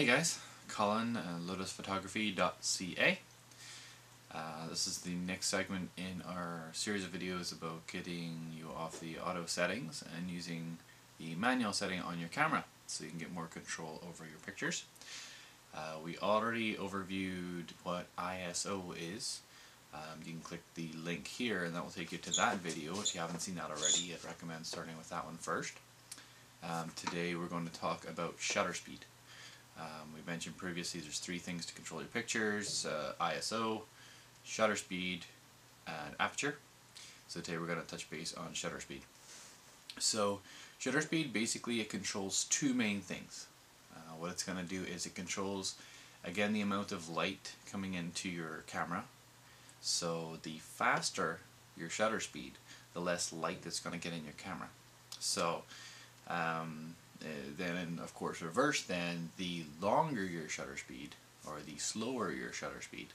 Hey guys, Colin, lotusphotography.ca. This is the next segment in our series of videos about getting you off the auto settings and using the manual setting on your camera so you can get more control over your pictures. We already overviewed what ISO is. You can click the link here and that will take you to that video. If you haven't seen that already, I'd recommend starting with that one first. Today we're going to talk about shutter speed. We mentioned previously there's three things to control your pictures: ISO, shutter speed, and aperture. So today we're going to touch base on shutter speed. So shutter speed, basically it controls two main things. What it's going to do is it controls, again, the amount of light coming into your camera. So the faster your shutter speed, the less light that's going to get in your camera. So then, of course, reverse, then the longer your shutter speed, or the slower your shutter speed,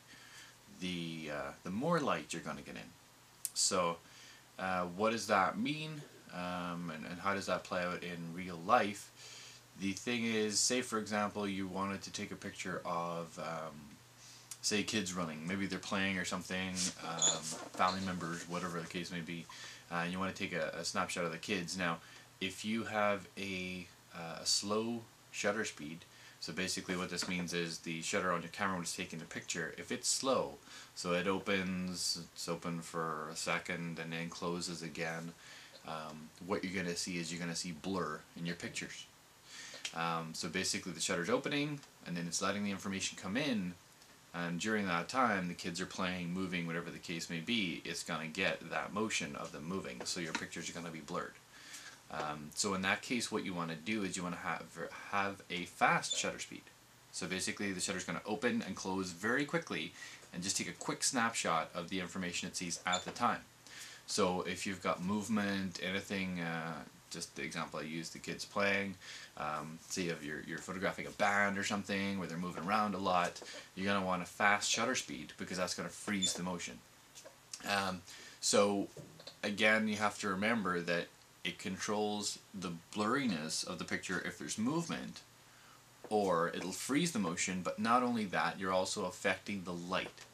the more light you're going to get in. So what does that mean, and how does that play out in real life? The thing is, say for example you wanted to take a picture of say kids running, maybe they're playing or something, family members, whatever the case may be, and you want to take a snapshot of the kids. Now if you have a slow shutter speed, so basically what this means is the shutter on your camera when it's taking the picture, if it's slow, so it's open for a second and then closes again, what you're going to see is you're going to see blur in your pictures. So basically the shutter's opening and then it's letting the information come in, and during that time the kids are playing, moving, whatever the case may be, it's going to get that motion of them moving, so your pictures are going to be blurred. So in that case what you want to do is you want to have a fast shutter speed. So basically the shutter is going to open and close very quickly and just take a quick snapshot of the information it sees at the time. So if you've got movement, anything, just the example I used, the kids playing, say you're photographing a band or something where they're moving around a lot, you're going to want a fast shutter speed because that's going to freeze the motion. So again, you have to remember that it controls the blurriness of the picture if there's movement, or it'll freeze the motion, but not only that, you're also affecting the light.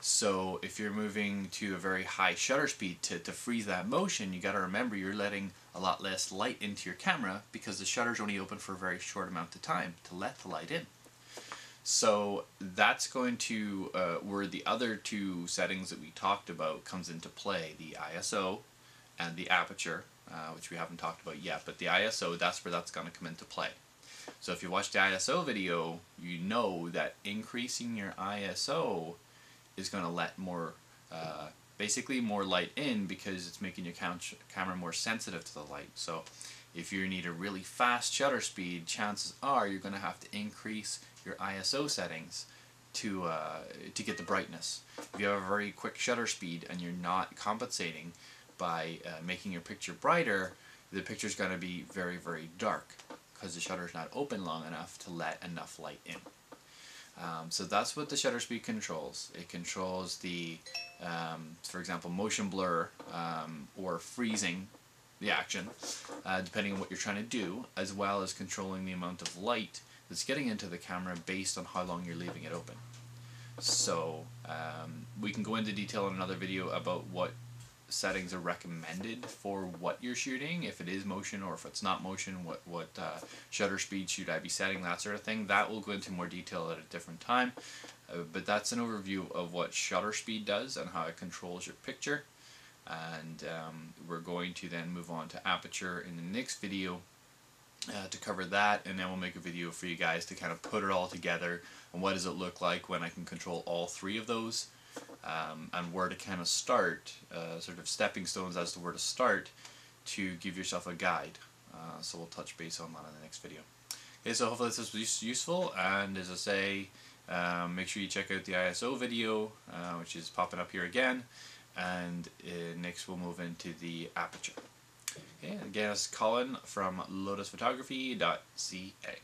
So if you're moving to a very high shutter speed to freeze that motion, you got to remember you're letting a lot less light into your camera because the shutter's only open for a very short amount of time to let the light in. So that's going to where the other two settings that we talked about comes into play, the ISO and the aperture, which we haven't talked about yet, but the ISO, that's where that's going to come into play. So if you watch the ISO video, you know that increasing your ISO is going to let more, basically more light in, because it's making your camera more sensitive to the light. So if you need a really fast shutter speed, chances are you're going to have to increase your ISO settings to get the brightness. If you have a very quick shutter speed and you're not compensating by making your picture brighter, the picture's going to be very, very dark because the shutter's not open long enough to let enough light in. So that's what the shutter speed controls. It controls the, for example, motion blur, or freezing the action, depending on what you're trying to do, as well as controlling the amount of light that's getting into the camera based on how long you're leaving it open. So we can go into detail in another video about what settings are recommended for what you're shooting, if it is motion or if it's not motion, what shutter speed should I be setting, that sort of thing. That will go into more detail at a different time, but that's an overview of what shutter speed does and how it controls your picture. And we're going to then move on to aperture in the next video to cover that, and then we'll make a video for you guys to kind of put it all together and what does it look like when I can control all three of those. And where to kind of start, sort of stepping stones as to where to start to give yourself a guide. So we'll touch base on that in the next video. Okay, so hopefully this was useful, and as I say, make sure you check out the ISO video, which is popping up here again, and next we'll move into the aperture. Okay, again, it's Colin from lotusphotography.ca.